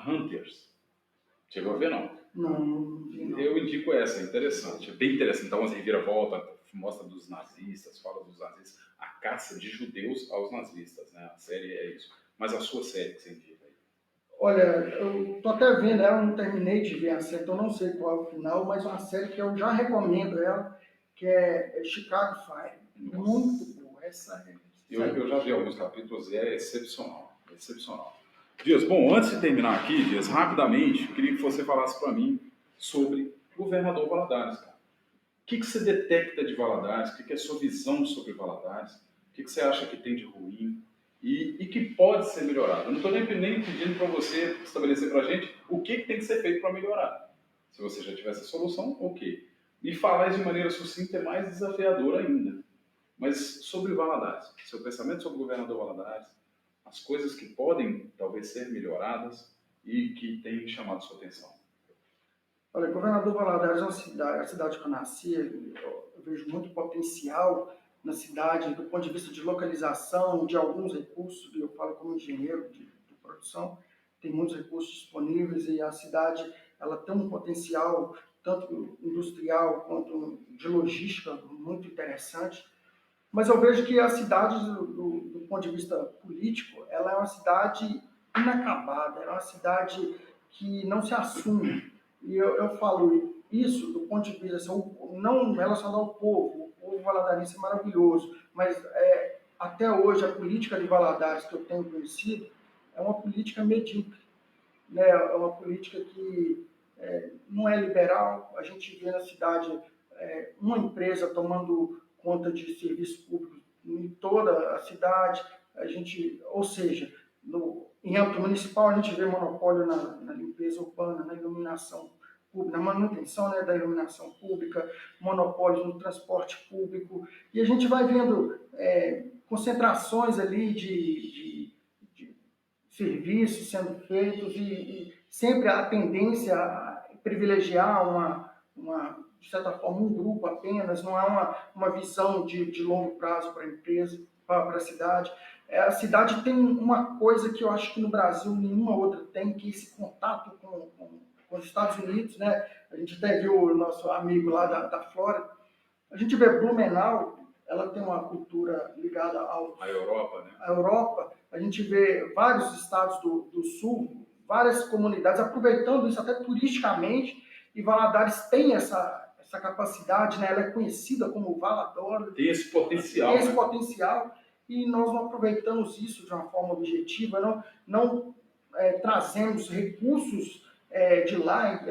Hunters. Chegou a ver, não? Não. Eu indico essa, é interessante. É bem interessante. Então, uma reviravolta, mostra dos nazistas, fala dos nazistas. A caça de judeus aos nazistas, né? A série é isso. Mas a sua série que você indica aí? Olha, eu tô até vendo ela, não terminei de ver a série, então não sei qual é o final, mas uma série que eu já recomendo ela, que é Chicago Fire. Muito boa. Eu já vi alguns capítulos e é excepcional. Dias, bom, antes de terminar aqui, Dias, rapidamente, eu queria que você falasse para mim sobre Governador Valadares, cara. O que você detecta de Valadares? O que é a sua visão sobre Valadares? O que você acha que tem de ruim? E que pode ser melhorado? Eu não estou nem pedindo para você estabelecer para a gente o que tem que ser feito para melhorar. Se você já tivesse a solução, ok. E falar isso de maneira sucinta é mais desafiador ainda. Mas sobre Valadares, seu pensamento sobre o governador Valadares, as coisas que podem talvez ser melhoradas e que têm chamado sua atenção. Olha, Governador Valadares é a cidade que eu nasci, eu vejo muito potencial na cidade do ponto de vista de localização, de alguns recursos, eu falo como engenheiro de produção, tem muitos recursos disponíveis e a cidade ela tem um potencial tanto industrial quanto de logística muito interessante. Mas eu vejo que a cidade, do ponto de vista político, ela é uma cidade inacabada, é uma cidade que não se assume. E eu falo isso do ponto de vista, assim, não relacionado ao povo. O povo valadarense é maravilhoso, mas até hoje, a política de Valadares que eu tenho conhecido é uma política medíocre, né? É uma política que não é liberal. A gente vê na cidade uma empresa tomando conta de serviços públicos em toda a cidade. Ou seja, em âmbito municipal, a gente vê monopólio na limpeza urbana, na iluminação pública, na manutenção, né, da iluminação pública, monopólios no transporte público, e a gente vai vendo concentrações ali de serviços sendo feitos e sempre a tendência a privilegiar de certa forma, um grupo apenas, não há uma visão de longo prazo para a empresa, para a cidade. A cidade tem uma coisa que eu acho que no Brasil nenhuma outra tem, que é esse contato com os Estados Unidos, né? A gente até viu o nosso amigo lá da Flórida. A gente vê Blumenau, ela tem uma cultura ligada à Europa, né? À Europa. A gente vê vários estados do sul, várias comunidades aproveitando isso até turisticamente, e Valadares tem essa capacidade, né? Ela é conhecida como Valador. Tem esse potencial. Tem esse potencial, e nós não aproveitamos isso de uma forma objetiva, não trazemos recursos de lá,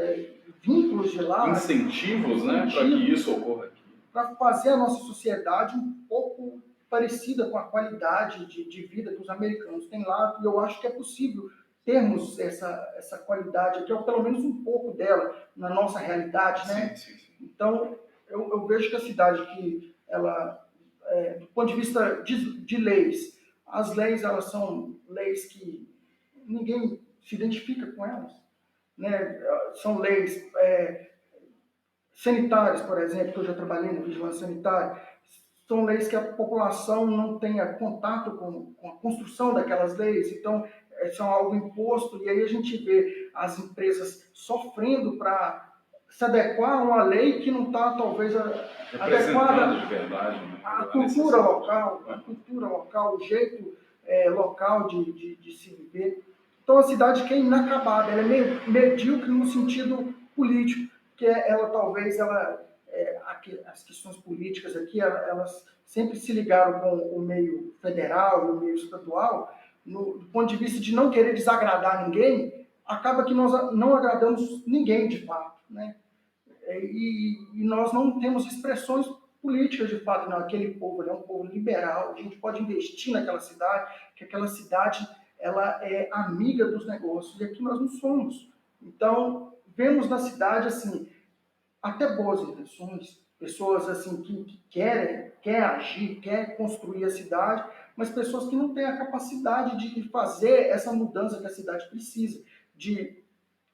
vínculos de lá. Incentivos, né? Para que isso ocorra aqui. Para fazer a nossa sociedade um pouco parecida com a qualidade de vida que os americanos têm lá, e eu acho que é possível termos essa qualidade aqui, ou pelo menos um pouco dela, na nossa realidade, né? Sim. Então, eu vejo que a cidade que ela, do ponto de vista de leis, as leis, elas são leis que ninguém se identifica com elas, né? São leis sanitárias, por exemplo, que eu já trabalhei na vigilância sanitária, são leis que a população não tenha contato com a construção daquelas leis, então são algo imposto, e aí a gente vê as empresas sofrendo para se adequar a uma lei que não está, talvez, adequada de verdade, né? à cultura local, o jeito local de se viver. Então, a cidade que é inacabada, ela é meio medíocre no sentido político, que as questões políticas aqui, elas sempre se ligaram com o meio federal e o meio estadual, do ponto de vista de não querer desagradar ninguém, acaba que nós não agradamos ninguém de fato, né? E nós não temos expressões políticas de fato. Não, aquele povo é um povo liberal, a gente pode investir naquela cidade, que aquela cidade ela é amiga dos negócios, e aqui nós não somos. Então, vemos na cidade assim, até boas intenções, pessoas assim que querem agir, querem construir a cidade, mas pessoas que não têm a capacidade de fazer essa mudança que a cidade precisa, de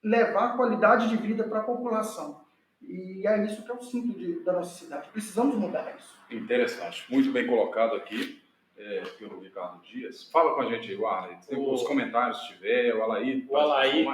levar qualidade de vida para a população. E é isso que eu sinto da nossa cidade. Precisamos mudar isso. Interessante. Muito bem colocado aqui pelo Ricardo Dias. Fala com a gente aí, Warley. Os comentários se tiver, o Alaí. O Alaí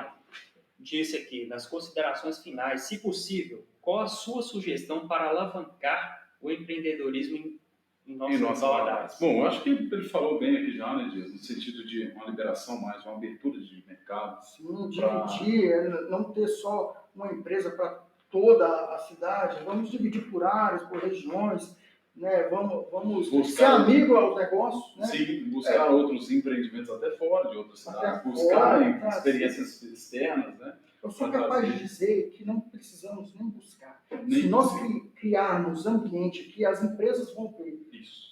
disse aqui, nas considerações finais, se possível, qual a sua sugestão para alavancar o empreendedorismo em nosso Valadares? Bom, eu acho que ele falou bem aqui já, né, Dias, no sentido de uma liberação mais, uma abertura de mercado. Sim, dividir, não ter só uma empresa para toda a cidade, vamos dividir por áreas, por regiões, né? Vamos ser amigo aos negócios, né? Sim, buscar outros empreendimentos até fora de outras cidades, buscar experiências externas, né? Eu sou capaz de dizer que não precisamos nem buscar. Se nós criarmos ambiente que as empresas vão ter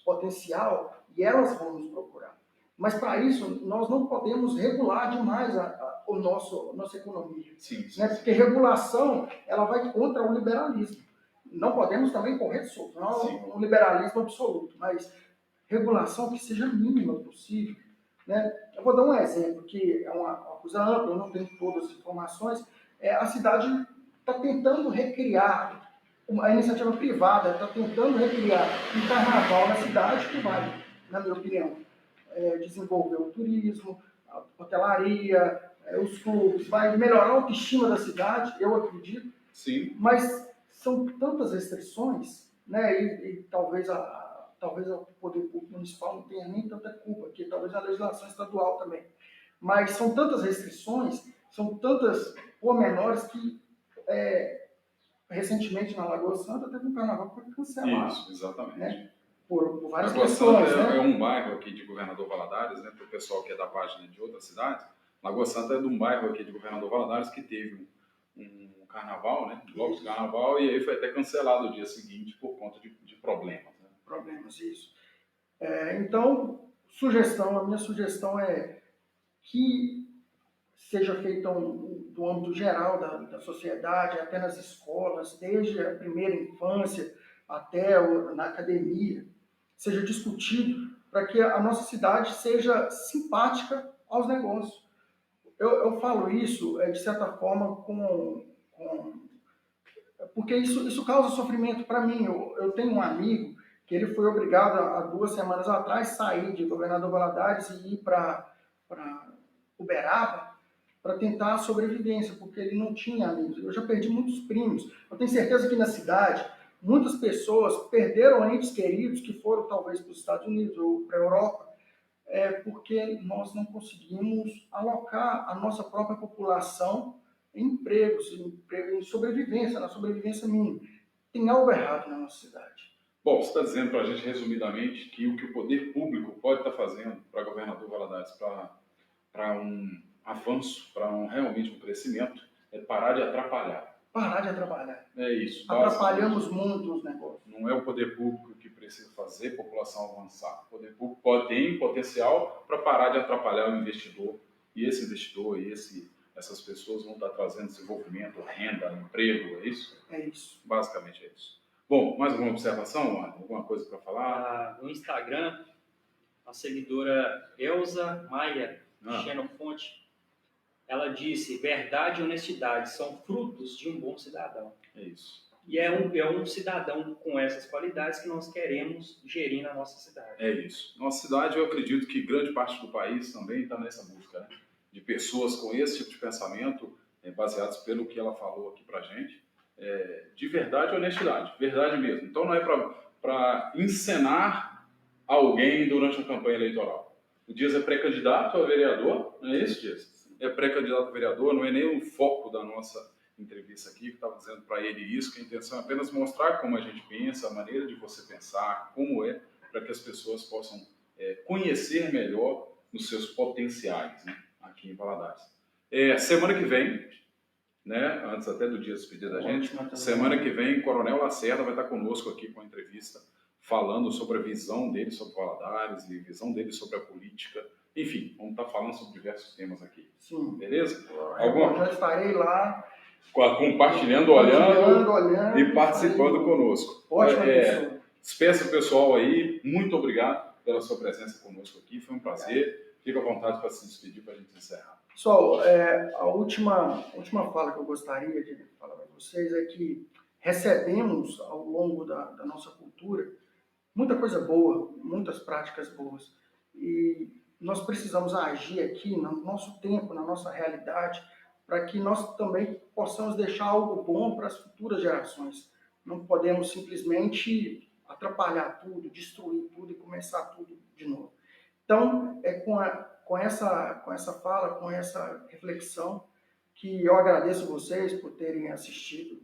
potencial e elas vão nos procurar. Mas para isso, nós não podemos regular demais a nossa economia. Sim. Né? Porque regulação, ela vai contra o liberalismo. Não podemos também correr solto, não é um liberalismo absoluto, mas regulação que seja a mínima possível. Né? Eu vou dar um exemplo, que é uma coisa ampla, eu não tenho todas as informações. A cidade está tentando recriar, a iniciativa privada está tentando recriar um carnaval na cidade que vai, na minha opinião, desenvolver o turismo, a hotelaria, os clubes, vai melhorar a autoestima da cidade, eu acredito. Sim. Mas são tantas restrições, né? E talvez o poder público municipal não tenha nem tanta culpa, que talvez a legislação estadual também. Mas são tantas restrições, são tantas pormenores que recentemente na Lagoa Santa teve um carnaval que foi cancelado. Isso, exatamente. Né? por várias Lagoa questões, Santa né? é um bairro aqui de Governador Valadares, né, para o pessoal que é da página de outras cidades. Lagoa Santa é de um bairro aqui de Governador Valadares que teve um carnaval, né, blocos de carnaval, e aí foi até cancelado o dia seguinte por conta de problemas. Né? Problemas, isso. Então, a minha sugestão é que seja feita do âmbito geral da sociedade, até nas escolas, desde a primeira infância até na academia, seja discutido para que a nossa cidade seja simpática aos negócios. Eu falo isso, de certa forma, porque isso causa sofrimento para mim. Eu tenho um amigo que ele foi obrigado, há 2 semanas atrás, sair de Governador Valadares e ir para Uberaba para tentar a sobrevivência, porque ele não tinha amigos. Eu já perdi muitos primos. Eu tenho certeza que na cidade, muitas pessoas perderam entes queridos que foram talvez para os Estados Unidos ou para a Europa, porque nós não conseguimos alocar a nossa própria população em empregos, em sobrevivência, na sobrevivência mínima. Tem algo errado na nossa cidade. Bom, você está dizendo para a gente, resumidamente, que o poder público pode estar fazendo para Governador Valadares, para um avanço, para realmente um crescimento, é parar de atrapalhar. Parar de atrapalhar. É isso. Atrapalhamos muito os negócios. Não é o poder público que precisa fazer a população avançar. O poder público tem potencial para parar de atrapalhar o investidor. E esse investidor e essas pessoas vão estar trazendo desenvolvimento, renda, emprego, é isso? É isso. Basicamente é isso. Bom, mais alguma observação? Alguma coisa para falar? No Instagram, a seguidora Elza Maia Xenofonte, ela disse: verdade e honestidade são frutos de um bom cidadão. É isso. E é um cidadão com essas qualidades que nós queremos gerir na nossa cidade. É isso. Nossa cidade, eu acredito que grande parte do país também está nessa busca, né? De pessoas com esse tipo de pensamento, baseados pelo que ela falou aqui para a gente, de verdade e honestidade. Verdade mesmo. Então não é para encenar alguém durante uma campanha eleitoral. O Dias é pré-candidato a vereador, não é isso, Dias? É pré-candidato a vereador, não é nem o foco da nossa entrevista aqui, que estava dizendo para ele isso, que a intenção é apenas mostrar como a gente pensa, a maneira de você pensar, como é, para que as pessoas possam conhecer melhor os seus potenciais, né, aqui em Valadares. Semana que vem, né, antes até do dia de despedir da gente, semana que vem, Coronel Lacerda vai estar conosco aqui com a entrevista, falando sobre a visão dele sobre Valadares e a visão dele sobre a política. Enfim, vamos estar falando sobre diversos temas aqui. Sim. Beleza? Eu já estarei lá. Compartilhando, olhando e participando conosco. Ótima pessoa. Despeça o pessoal aí. Muito obrigado pela sua presença conosco aqui. Foi um prazer. Fica à vontade para se despedir para a gente encerrar. Pessoal, a última fala que eu gostaria de falar para vocês é que recebemos ao longo da nossa cultura muita coisa boa, muitas práticas boas. E nós precisamos agir aqui no nosso tempo, na nossa realidade, para que nós também possamos deixar algo bom para as futuras gerações. Não podemos simplesmente atrapalhar tudo, destruir tudo e começar tudo de novo. Então, com essa fala, com essa reflexão, que eu agradeço vocês por terem assistido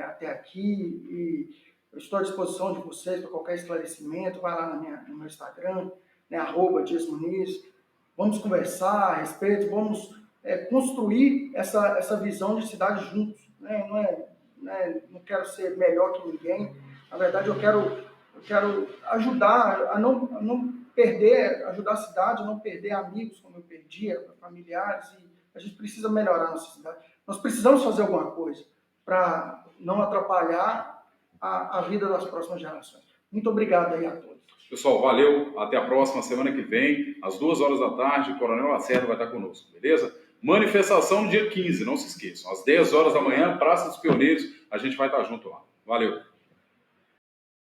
até aqui, e eu estou à disposição de vocês para qualquer esclarecimento. Vai lá no meu Instagram, né, @DiasMuniz. Vamos conversar a respeito, vamos construir essa visão de cidade juntos. Né? Não quero ser melhor que ninguém. Na verdade, eu quero ajudar a não perder, ajudar a cidade a não perder amigos como eu perdia, familiares. E a gente precisa melhorar a nossa cidade. Nós precisamos fazer alguma coisa para não atrapalhar a vida das próximas gerações. Muito obrigado aí a todos. Pessoal, valeu. Até a próxima semana que vem, às 2h da tarde, o Coronel Lacerda vai estar conosco, beleza? Manifestação no dia 15, não se esqueçam. Às 10h da manhã, Praça dos Pioneiros, a gente vai estar junto lá. Valeu.